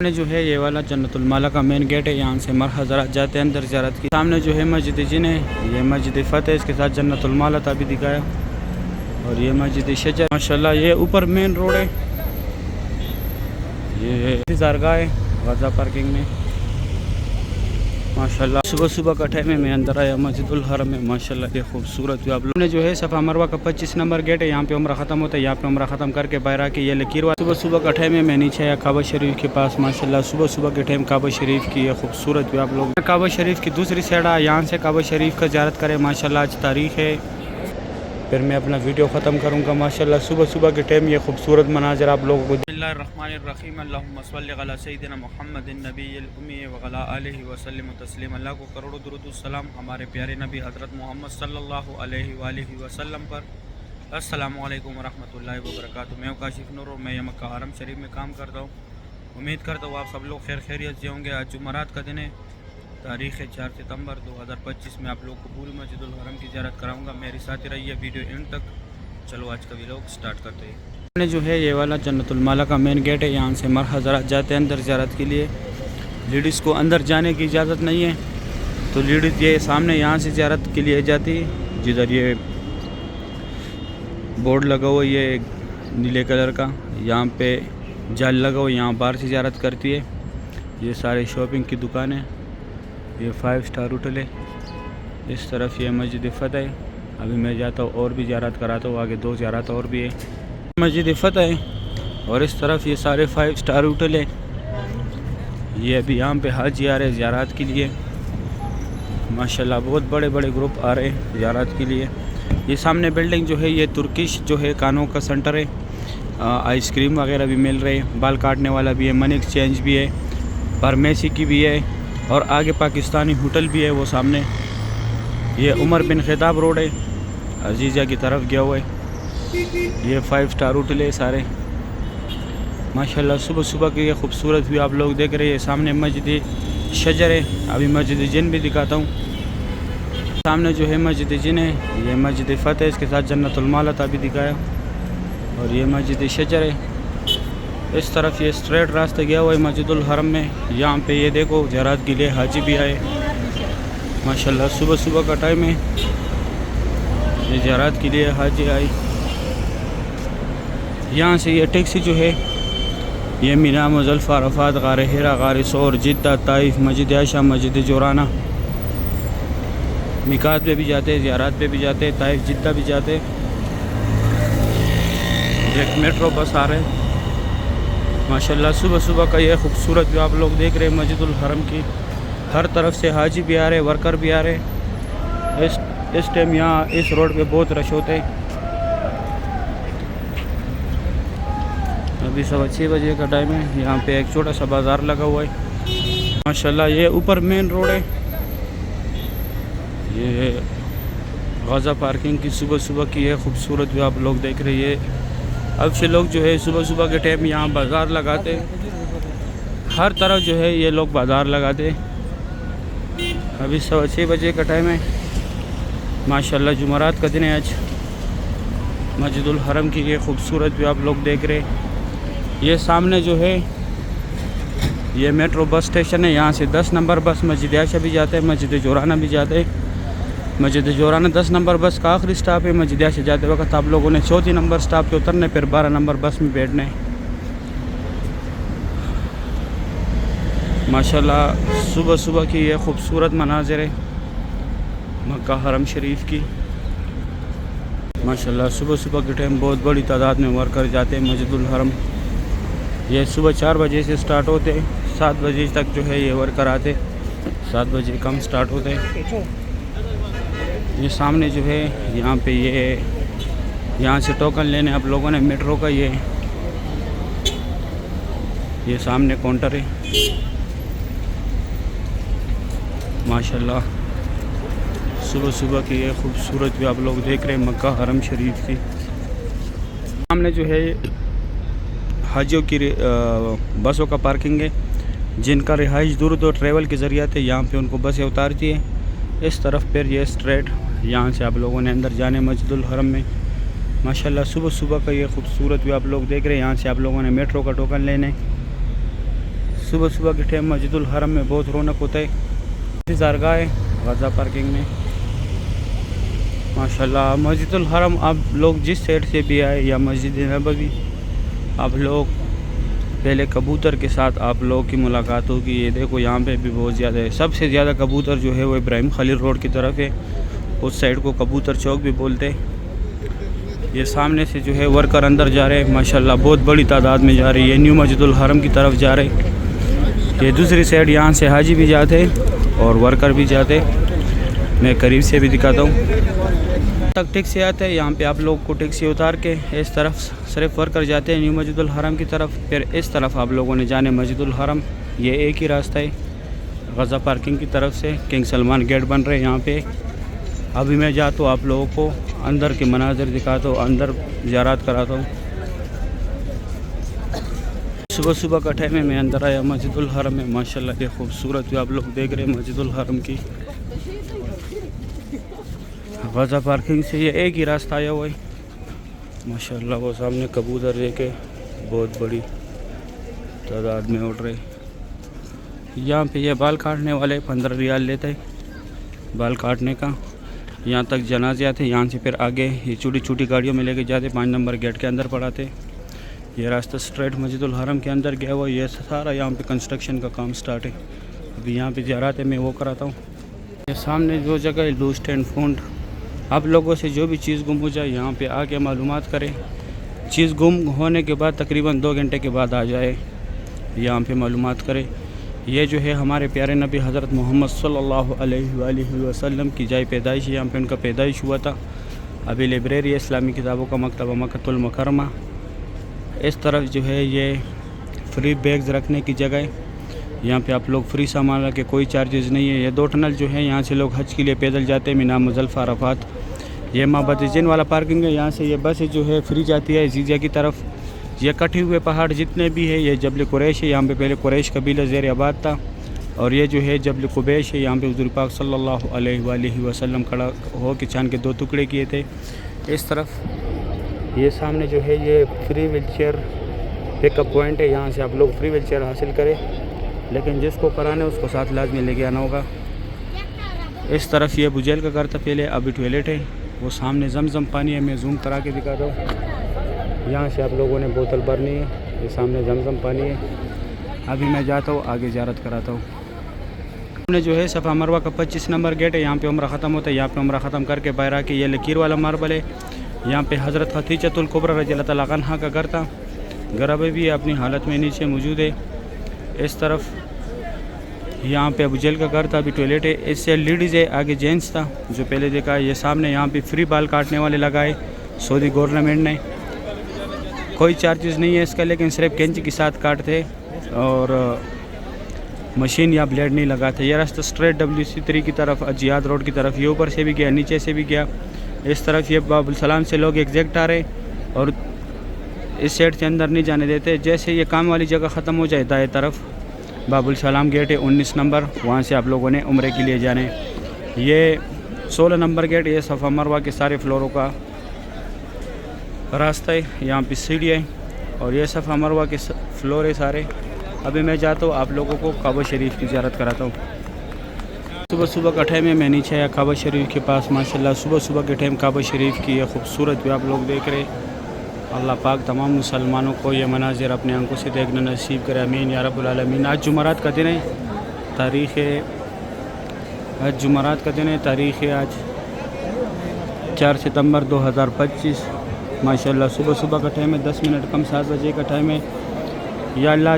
सामने जो है ये वाला जन्नतुल माला का मेन गेट है। यहाँ से मर हज़रात जाते हैं अंदर ज़ियारत की। सामने जो है मस्जिद जिन है, ये मस्जिद फ़तेह, इसके साथ जन्नतुल माला था अभी दिखाया। और ये मस्जिद शजर माशाल्लाह, ये ऊपर मेन रोड है। ये ज़ारगाह है गाज़ा पार्किंग में माशाल्लाह। सुबह सुबह का टाइम है, मैं अंदर आया मस्जिदुल हरम में माशाल्लाह, ये खूबसूरत है। आप लोगों ने जो है सफ़ा मरवा का 25 नंबर गेट है, यहाँ पे उम्रा ख़त्म होता है। यहाँ पे उम्रा ख़त्म करके बाहर आके ये लकीर वाला सुबह सुबह का टाइम है, मैं नीचे आया काबा शरीफ के पास माशाल्लाह। सुबह सुबह के टाइम काबा शरीफ की ये खूबसूरत है। आप लोग काबा शरीफ की दूसरी साइड आया, यहाँ से काबा शरीफ का ज़ियारत करें माशाल्लाह। आज तारीख़ है, फिर मैं अपना वीडियो ख़त्म करूँगा माशाल्लाह। सुबह सुबह के टाइम ये खूबसूरत मनाज़र आप लोगों को। बिस्मिल्लाहिर्रहमानिर्रहीम, अल्लाहुम्मा सल्लि अला सय्यिदिना मुहम्मदिन नबिय्यिल उम्मी व अला आलिहि व सल्लिम तस्लीमा। अल्लाह को करोड़ों दुरूद व सलाम हमारे प्यारे नबी हज़रत मोहम्मद सल्लल्लाहु अलैहि वसल्लम पर। अस्सलामु अलैकुम व रहमतुल्लाहि व बरकातुहू। मैं काशिफ नूर और मैं ये मक्का हरम शरीफ में काम करता हूँ। उम्मीद करता हूँ आप सब लोग खैर खैरियत से होंगे। आज जुमेरात का दिन है, तारीख़ है 4 सितंबर 2025 में आप लोग को पूरी मस्जिदुल हरम की ज़ियारत कराऊंगा। मेरे साथ ही रहिए वीडियो एंड तक। चलो आज का व्लॉग स्टार्ट करते हैं। सामने जो है ये वाला जन्नतुल माला का मेन गेट है। यहाँ से मर हज़रात जाते हैं अंदर ज़ियारत के लिए। लेडीज़ को अंदर जाने की इजाज़त नहीं है, तो लेडीज़ ये सामने यहाँ से ज़ियारत के लिए जाती है। जिधर ये बोर्ड लगा हुआ है ये नीले कलर का, यहाँ पे जाल लगा हुआ, यहाँ बाहर से ज़ियारत करती है। ये सारे शॉपिंग की दुकान है। ये 5 स्टार होटल है। इस तरफ ये मस्जिद फ़तेह है। अभी मैं जाता हूँ और भी ज़ियारत कराता हूँ, आगे 2 ज़ियारत और भी है। मस्जिद फ़तेह है और इस तरफ ये सारे 5 स्टार होटल है। ये अभी यहाँ पे हाजी आ रहे हैं ज़ियारत के लिए माशाल्लाह। बहुत बड़े बड़े ग्रुप आ रहे हैं ज़ियारत के लिए। ये सामने बिल्डिंग जो है ये तुर्किश जो है कानों का सेंटर है। आइसक्रीम वगैरह भी मिल रहे हैं, बाल काटने वाला भी है, मनी एक्सचेंज भी है, फार्मेसी की भी है और आगे पाकिस्तानी होटल भी है। वो सामने ये उमर बिन खिताब रोड है, अजीज़ा की तरफ गया हुआ है। ये 5 स्टार होटल है सारे माशाल्लाह। सुबह सुबह की ये खूबसूरत भी आप लोग देख रहे हैं। सामने मस्जिद शजर है, अभी मस्जिद जिन भी दिखाता हूँ। सामने जो है मस्जिद जिन है, ये मस्जिद फ़तेह, इसके साथ जन्नतुल माला था अभी दिखाया। और ये मस्जिद शजर है। इस तरफ ये स्ट्रेट रास्ता गया हुआ है मस्जिदुल हरम में। यहाँ पे ये देखो ज़ियारत के लिए हाजी भी आए माशाल्लाह। सुबह सुबह का टाइम है, ये ज़ियारत के लिए हाजी आई। यहाँ से ये टैक्सी जो है ये मीना, मुज़ल्फ़ा, अरफ़ात, गार हिरा, गार सौर, जिद्दा, ताइफ, मस्जिद आयशा, मस्जिद जोराना, मिकात पे भी जाते हैं, ज़ियारत पे भी जाते हैं, ताइफ जिद्दा भी जाते हैं। एक मेट्रो बस आ रहे हैं माशाल्लाह। सुबह सुबह का ये खूबसूरत जो आप लोग देख रहे हैं मस्जिदुल हरम की, हर तरफ से हाजी भी आ रहे, वर्कर भी आ रहे। इस टाइम यहाँ इस रोड पे बहुत रश होते हैं। अभी 6:15 बजे का टाइम है। यहाँ पे एक छोटा सा बाज़ार लगा हुआ है माशाल्लाह। ये ऊपर मेन रोड है, ये गाज़ा पार्किंग की सुबह सुबह की है खूबसूरत जो आप लोग देख रहे हैं। अब से लोग जो है सुबह सुबह के टाइम यहाँ बाज़ार लगाते, हर तरफ जो है ये लोग बाज़ार लगाते। अभी 6:15 बजे का टाइम है माशाल्लाह। जुमेरात का दिन है आज। मस्जिदुल हरम की ये खूबसूरत जो आप लोग देख रहे हैं। ये सामने जो है ये मेट्रो बस स्टेशन है। यहाँ से 10 नंबर बस मस्जिद आयशा भी जाते हैं, मस्जिद जोराना भी जाते हैं। मस्जिद जोराना 10 नंबर बस का आखिरी स्टॉप है। मस्जिद आयशा जाते वक्त आप लोगों ने 34 नंबर स्टॉप पे उतरने, फिर 12 नंबर बस में बैठना है माशाल्लाह। सुबह सुबह की ये खूबसूरत मनाज़िर है मक्का हरम शरीफ की माशाल्लाह। सुबह सुबह के टाइम बहुत बड़ी तादाद में वर्कर जाते हैं मस्जिदुल हरम। ये सुबह 4 बजे से स्टार्ट होते हैं, 7 बजे तक जो है ये वर्कर आते, 7 बजे कम स्टार्ट होते हैं। ये सामने जो है यहाँ पे ये यहाँ से टोकन लेने आप लोगों ने मेट्रो का ये सामने काउंटर है माशाल्लाह। सुबह सुबह की ये खूबसूरत भी आप लोग देख रहे हैं मक्का हरम शरीफ की। सामने जो है हाजियों की बसों का पार्किंग है, जिनका रिहाइश दूर तो ट्रैवल के ज़रिए थे, यहाँ पे उनको बसें उतारती है। इस तरफ फिर ये स्ट्रेट यहाँ से आप लोगों ने अंदर जाने मस्जिदुल हरम में माशाल्लाह। सुबह सुबह का ये खूबसूरत भी आप लोग देख रहे हैं। यहाँ से आप लोगों ने मेट्रो का टोकन लेने, सुबह सुबह के टाइम मस्जिदुल हरम में बहुत रौनक होता है। इंतज़ारगाह है गज़ा पार्किंग में माशाल्लाह। मस्जिदुल हरम आप लोग जिस साइड से भी आए या मस्जिद नबवी, आप लोग पहले कबूतर के साथ आप लोगों की मुलाकात होगी। ये देखो यहाँ पे भी बहुत ज़्यादा है। सबसे ज़्यादा कबूतर जो है वो इब्राहिम खलील रोड की तरफ है, उस साइड को कबूतर चौक भी बोलते हैं। ये सामने से जो है वर्कर अंदर जा रहे हैं माशाल्लाह, बहुत बड़ी तादाद में जा रही है। न्यू मस्जिदुल हरम की तरफ जा रहे। ये दूसरी साइड यहाँ से हाजी भी जाते और वर्कर भी जाते। मैं करीब से भी दिखाता हूँ। तक टैक्सी आते हैं, यहाँ पे आप लोग को टैक्सी उतार के इस तरफ सिर्फ वर्कर जाते हैं न्यू मस्जिदुल हरम की तरफ। फिर इस तरफ आप लोगों ने जाने मस्जिदुल हरम। ये एक ही रास्ता है गज़ा पार्किंग की तरफ से। किंग सलमान गेट बन रहे हैं यहाँ पे। अभी मैं जाता हूँ, आप लोगों को अंदर के मनाजिर दिखाता हूँ, अंदर ज़ियारत कराता हूँ। सुबह सुबह का टाइम है, मैं अंदर आया मस्जिदुल हरम में माशाल्लाह। ये खूबसूरत भी आप लोग देख रहे हैं मस्जिदुल हरम की। गज़ा पार्किंग से ये एक ही रास्ता आया हुआ है माशाल्लाह। वो सामने कबूतर लेके बहुत बड़ी तादाद में उड़ रहे। यहाँ पे ये बाल काटने वाले 15 रियाल लेते हैं बाल काटने का। यहाँ तक जनाजे आते, यहाँ से फिर आगे ये छोटी छोटी गाड़ियों में लेके जाते, 5 नंबर गेट के अंदर पड़ाते। ये रास्ता स्ट्रेट मस्जिदुल हरम के अंदर गया हुआ। ये सारा यहाँ पे कंस्ट्रक्शन का काम स्टार्ट है। अभी यहाँ पे ज़ियारत है, मैं वो कराता हूँ। ये सामने जो जगह है लूस्ट एंड फाउंड। आप लोगों से जो भी चीज़ गुम हो जाए यहाँ पे आके मालूमात करें। चीज़ गुम होने के बाद तकरीबन 2 घंटे के बाद आ जाए, यहाँ पे मालूमात करें। ये जो है हमारे प्यारे नबी हज़रत मोहम्मद सल्लल्लाहु अलैहि वसल्लम की जाए पैदाइश है, यहाँ पे उनका पैदाइश हुआ था। अभी लाइब्रेरी इस्लामी किताबों का मकतबा मक्कतुल मुकर्रमा। इस तरफ जो है ये फ्री बैग्स रखने की जगह है। यहाँ पे आप लोग फ्री सामान रखे, कोई चार्जेस नहीं है। ये 2 टनल जो है यहाँ से लोग हज के लिए पैदल जाते हैं, मीना मुज़ल्फ़ा अरफ़ात। ये माबद जिन वाला पार्किंग है, यहाँ से ये बस जो है फ्री जाती है जीजा की तरफ। ये कटे हुए पहाड़ जितने भी है, ये जबल कुरैश है। यहाँ पे पहले कुरैश कबीला ज़ेर आबाद था। और ये जो है जबल कुबैश है, यहाँ पे हुज़ूर पाक सल्लल्लाहु अलैहि वसल्लम खड़ा हो के चांद के 2 टुकड़े किए थे। इस तरफ ये सामने जो है ये फ्री व्हीलचेयर पिकअप पॉइंट है। यहाँ से आप लोग फ्री व्हीलचेयर हासिल करें, लेकिन जिसको कराना है उसको साथ लाजमी लेके आना होगा। इस तरफ ये बुझेल का घर था पहले, अभी टॉयलेट है। वो सामने जमजम पानी है, मैं जूम करा के दिखा दूँ। यहाँ से आप लोगों ने बोतल भरनी है। ये सामने जमजम पानी है। अभी मैं जाता हूँ, आगे ज़ियारत कराता हूँ। हमने जो है सफ़ा मरवा का 25 नंबर गेट है, यहाँ पे उम्रा ख़त्म होता है। यहाँ पे उम्रा ख़त्म करके बाहर आके ये लकीर वाला मार्बल है। यहाँ पे हज़रत खदीजतुल कुबरा रज़ियल्लाहु तआला अन्हा का घर था। घर अभी भी अपनी हालत में नीचे मौजूद है। इस तरफ यहाँ पे अबू जहल का घर था, अभी टॉयलेट है। इससे लेडीज़ है, आगे जेंट्स था जो पहले देखा है। ये सामने यहाँ पे फ्री बाल काटने वाले लगाए सऊदी गवर्नमेंट ने। कोई चार्जेस नहीं है इसका, लेकिन सिर्फ कैंची के साथ काटते और मशीन या ब्लेड नहीं लगाते। ये रास्ता स्ट्रेट WC3 की तरफ जियाद रोड की तरफ, ये ऊपर से भी गया, नीचे से भी गया। इस तरफ ये बाबुल सलाम से लोग एग्जैक्ट आ रहे और इस साइड से अंदर नहीं जाने देते। जैसे ये काम वाली जगह ख़त्म हो जाए, दाएं तरफ बाबुल सलाम गेट है 19 नंबर, वहाँ से आप लोगों ने उम्रे के लिए जाने। ये 16 नंबर गेट, ये सफ़ा मरवा के सारे फ्लोरों का रास्ता है। यहाँ पे सीढ़ी है और ये सफ़ा मरवा के फ्लोर है सारे। अभी मैं जाता हूँ, आप लोगों को काबा शरीफ की ज़ियारत कराता हूँ। सुबह सुबह का टाइम है, मैं नीचे आया काबा शरीफ के पास माशाल्लाह। सुबह सुबह के टाइम काबा शरीफ की ये खूबसूरत भी आप लोग देख रहे। अल्लाह पाक तमाम मुसलमानों को ये मनाजिर अपने आंखों से देखना नसीब करे, आमीन या रब्बुल आलमीन। आज जुमरात का दिन है, आज जुमरात का दिन है, तारीख़ है आज 4 सितंबर 2025 माशाल्लाह। सुबह सुबह का टाइम है, 10 मिनट कम 7 बजे का टाइम है। या अल्लाह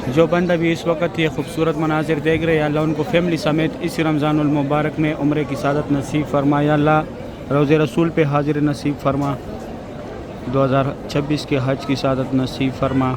जो बंदा भी इस वक्त ये खूबसूरत मनाजिर देख रहे हैं, अल्लाह उनको फैमिली समेत इस रमज़ानुल मुबारक में उम्रे की सादत नसीब फरमा। या अल्लाह रोज़े रसूल पे हाजिर नसीब फरमा, 2026 के हज की सादत नसीब फरमा,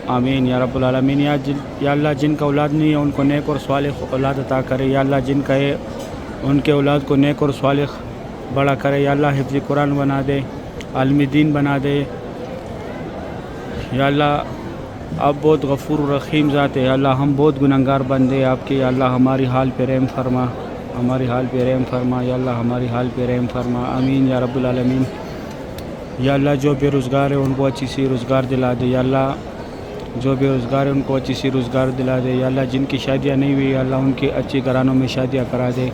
आमीन या रब्बुल आलमीन। या अल्लाह जिनका औलाद नहीं है उनको नेक और सालिह औलाद अता करे। या अल्लाह जिनका है उनके औलाद को नेक और सालिह बड़ा करे। या अल्लाह हिफ्ज़ कुरान बना दे, आलमी दीन बना दे। या अल्लाह आप बहुत गफ़ूर रहीम ज़ात है। अल्लाह हम बहुत गुनहगार बंदे आपके। या अल्लाह हमारी हाल पे रहम फरमा, हमारी हाल पे रहम फरमा। या अल्लाह हमारी हाल पे रहम फरमा, आमीन या रब्बुल आलमीन। या अल्लाह जो बेरोज़गार है उनको अच्छी सी रोज़गार दिला दे। या अल्लाह जो बेरोज़गार है उनको अच्छी सी रोज़गार दिला दे। या अल्लाह जिनकी शादियाँ नहीं हुई, या अल्लाह उनकी अच्छी घरानों में शादियाँ करा दे।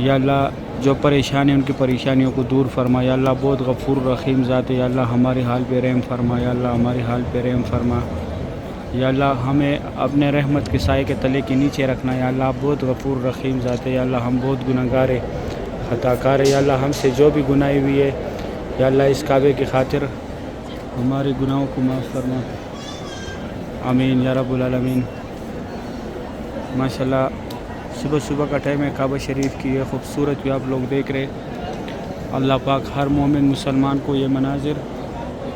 या अल्लाह जो परेशान है उनकी परेशानियों को दूर फरमा। या अल्लाह बहुत गफ़ूर रहीम ज़ात है। या अल्लाह हमारे हाल पे रहम फरमा। या अल्लाह हमारे हाल पे रहम फरमा। या अल्लाह हमें अपने रहमत के साए के तले के नीचे रखना। या अल्लाह बहुत गफ़ूर रहीम ज़ात है। या अल्लाह हम बहुत गुनहगार है, ख़ताकार है। या अल्लाह हमसे जो भी गुनाह हुई है, या अल्लाह इस काबे की खातिर हमारे गुनाहों को माफ़ फरमा। आमीन या रब्बुल आलमीन। माशाल्लाह सुबह सुबह का टाइम है, काबा शरीफ की ये खूबसूरत भी आप लोग देख रहे। अल्लाह पाक हर मोमिन मुसलमान को ये मनाजिर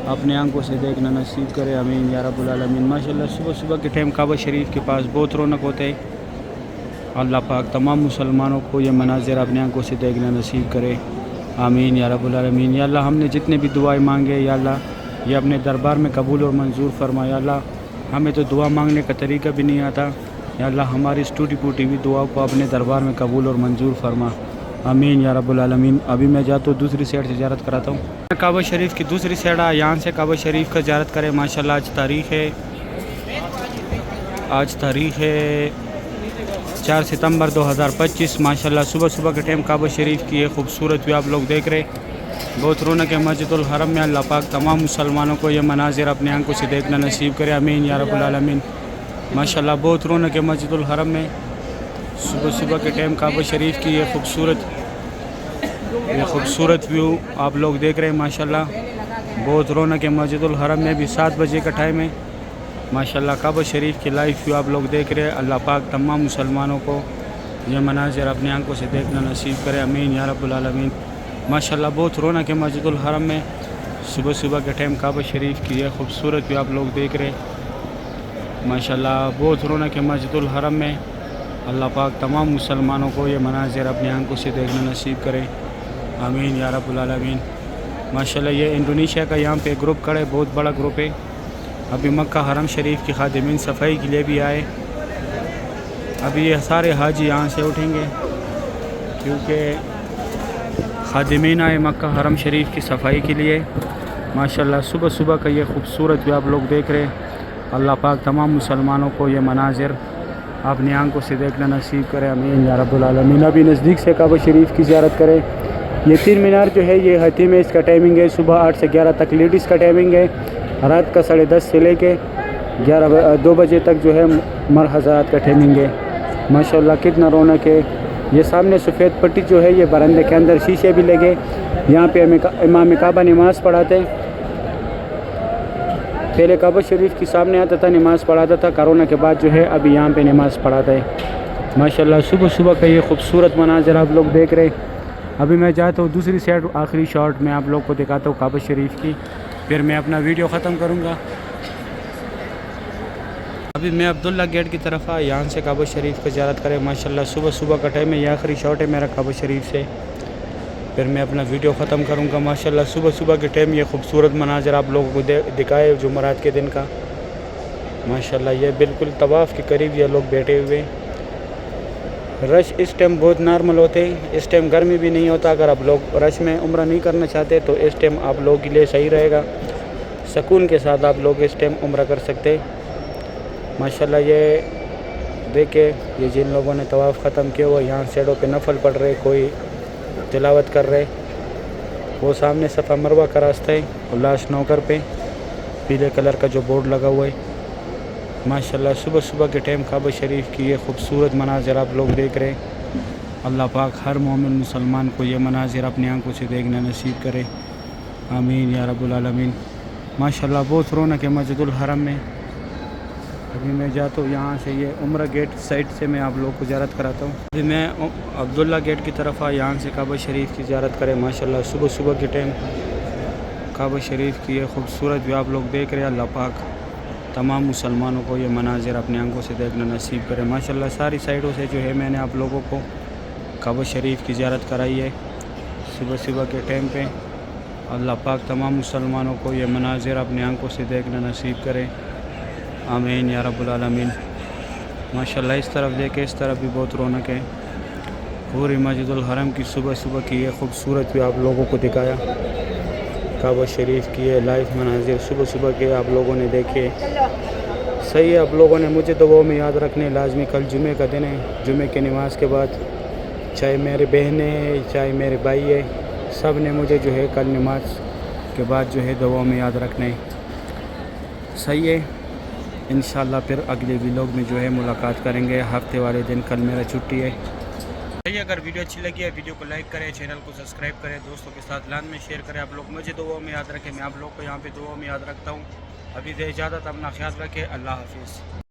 अपने आंखों से देखना नसीब करे। आमीन या रब्बुल आलमीन। माशाल्लाह सुबह सुबह के टाइम काबा शरीफ के पास बहुत रौनक होते हैं। अल्लाह पाक तमाम मुसलमानों को ये मनाजिर अपने आंखों से देखना नसीब करे। आमीन या रब्बुल आलमीन। या अल्लाह हमने जितने भी दुआएं मांगे, या अल्लाह ये अपने दरबार में कबूल और मंजूर फरमा। या अल्लाह हमें तो दुआ मांगने का तरीका भी नहीं आता। या अल्लाह हमारी इस टूटी फूटी हुई दुआ को अपने दरबार में कबूल और मंजूर फरमा। आमीन या रब्बुल आलमीन। अभी मैं जाता हूँ दूसरी साइड से ज़ियारत कराता हूँ। काबा शरीफ की दूसरी साइड है, यहाँ से काबा शरीफ का ज़ियारत करें। माशाल्लाह आज तारीख़ है 4 सितंबर 2025। माशाल्लाह सुबह सुबह के टाइम काबा शरीफ की ये खूबसूरत भी आप लोग देख रहे। बहुत रौनक है मस्जिदुल हरम में। अल्लाह पाक तमाम मुसलमानों को ये मनाजिर अपने आंखों से देखना नसीब करे। आमीन या रब्बुल आलमीन। माशाल्लाह बहुत रौनक है मस्जिदुल हरम में। सुबह सुबह के टाइम काबा शरीफ की ये खूबसूरत व्यू आप लोग देख रहे हैं। माशाल्लाह बहुत रौनक है मस्जिदुल हरम में। भी 7 बजे का टाइम है। माशाल्लाह काबा शरीफ की लाइव व्यू आप लोग देख रहे हैं। अल्लाह पाक तमाम मुसलमानों को ये मनाजिर अपने आंखों से देखना नसीब करे। आमीन या रब्बुल आलमीन। माशाल्लाह बहुत रौनक है मस्जिदुल हरम में। सुबह सुबह के टाइम काबा शरीफ की ये खूबसूरत भी आप लोग देख रहे हैं। माशाल्लाह बहुत रौनक है मस्जिदुल हरम में। अल्लाह पाक तमाम मुसलमानों को ये मनाजिर अपनी आंखों से देखना नसीब करे। आमीन या रब्बुल आलमीन। माशाल्लाह ये इंडोनेशिया का यहाँ पे ग्रुप खड़ा है, बहुत बड़ा ग्रुप है। अभी मक्का हरम शरीफ की खादिमीन सफाई के लिए भी आए। अभी ये सारे हाजी यहाँ से उठेंगे क्योंकि खादिमीन आए मक्का हरम शरीफ की सफाई के लिए। माशाल्लाह सुबह सुबह का ये खूबसूरत भी आप लोग देख रहे हैं। अल्लाह पाक तमाम मुसलमानों को ये मनाजिर अपनी आंखों से देखना नसीब करे। आमीन या रब्बुल आलमीन। अभी नज़दीक से काबा शरीफ की ज़ियारत करें। ये 3 मीनार जो है ये हती में इसका टाइमिंग है सुबह 8 से 11 तक लेडीज़ का टाइमिंग है। रात का 10:30 से लेके 2 बजे तक जो है मर्द हज़रात का टाइमिंग है। माशाल्लाह कितना रौनक है। ये सामने सफ़ेद पट्टी जो है ये बरामदे के अंदर शीशे भी लगे। यहाँ पे इमाम काबा नमाज़ पढ़ाते। पहले काबा शरीफ के सामने आता था, नमाज़ पढ़ाता था। कोरोना के बाद जो है अभी यहाँ पे नमाज़ पढ़ाता है। माशाल्लाह सुबह सुबह का ये खूबसूरत मनाज़र आप लोग देख रहे। अभी मैं जाता हूँ दूसरी साइड। आखिरी शॉट में आप लोग को दिखाता हूँ काबा शरीफ की, फिर मैं अपना वीडियो ख़त्म करूँगा। अभी मैं अब्दुल्ला गेट की तरफ आया, यहाँ से काबा शरीफ का ज़ियारत करें। माशाल्लाह सुबह सुबह का टाइम है, ये आखिरी शॉट है मेरा काबा शरीफ से, फिर मैं अपना वीडियो ख़त्म करूँगा। माशाल्लाह सुबह सुबह के टाइम ये खूबसूरत मनाज़र आप लोगों को दिखाए जुमेरात के दिन का। माशाल्लाह ये बिल्कुल तवाफ़ के करीब ये लोग बैठे हुए। रश इस टाइम बहुत नॉर्मल होते हैं। इस टाइम गर्मी भी नहीं होता। अगर आप लोग रश में उम्रा नहीं करना चाहते तो इस टाइम आप लोगों के लिए सही रहेगा। सुकून के साथ आप लोग इस टाइम उम्रा कर सकते हैं। माशाल्लाह ये देखे, ये जिन लोगों ने तवाफ़ ख़त्म किया हुआ यहाँ साइडों पे नफल पढ़ रहे, कोई तिलावत कर रहे। वो सामने सफ़ा मरवा का रास्ता है, उल्लास नौकर पे पीले कलर का जो बोर्ड लगा हुआ है। माशाल्लाह सुबह सुबह के टाइम काबा शरीफ की ये खूबसूरत मनाज़र आप लोग देख रहे। अल्लाह पाक हर मोमिन मुसलमान को ये मनाज़र अपनी आंखों से देखना नसीब करे। आमीन या रब्बुल आलमीन। माशाल्लाह बहुत रौनक है मस्जिदुल हरम में। अभी मैं जाता हूँ यहाँ से, ये उम्रा गेट साइड से मैं आप लोगों को ज़ियारत कराता हूँ। अभी मैं अब्दुल्ला गेट की तरफ आया, यहाँ से काबा शरीफ की ज़ियारत करें। माशाल्लाह सुबह सुबह के टाइम काबा शरीफ की ये खूबसूरत भी आप लोग देख रहे हैं। अल्लाह पाक तमाम मुसलमानों को ये मनाज़र अपनी आंखों से देखना नसीब करे। माशाल्लाह सारी साइडों से जो है मैंने आप लोगों को काबा शरीफ की ज़ियारत कराई है सुबह सुबह के टाइम पे। अल्लाह पाक तमाम मुसलमानों को ये मनाज़र अपनी आंखों से देखना नसीब करे। आमीन या रब्बुल आलमीन। माशाल्लाह इस तरफ देखे, इस तरफ भी बहुत रौनक है। पूरी मस्जिदुल हरम की सुबह सुबह की ये खूबसूरत भी आप लोगों को दिखाया। काबा शरीफ की ये लाइव मनाज़िर सुबह सुबह के आप लोगों ने देखे। सही है, आप लोगों ने मुझे दुआओं में याद रखने लाजमी। कल जुमे का दिन है, जुमे की नमाज के बाद चाहे मेरे बहनें हैं चाहे मेरे भाई है, सब ने मुझे जो है कल नमाज के बाद जो है दुआओं में याद रखने। सही है, इंशाल्लाह फिर अगले व्लॉग में जो है मुलाकात करेंगे हफ्ते वाले दिन। कल मेरा छुट्टी है। सही, अगर वीडियो अच्छी लगी है वीडियो को लाइक करें, चैनल को सब्सक्राइब करें, दोस्तों के साथ लान में शेयर करें। आप लोग मुझे दुआओं में याद रखें, मैं आप लोग को यहाँ पे दुआओं में याद रखता हूँ। अभी दे इजाज़त, अपना ख्याल रखें, अल्लाह हाफिज़।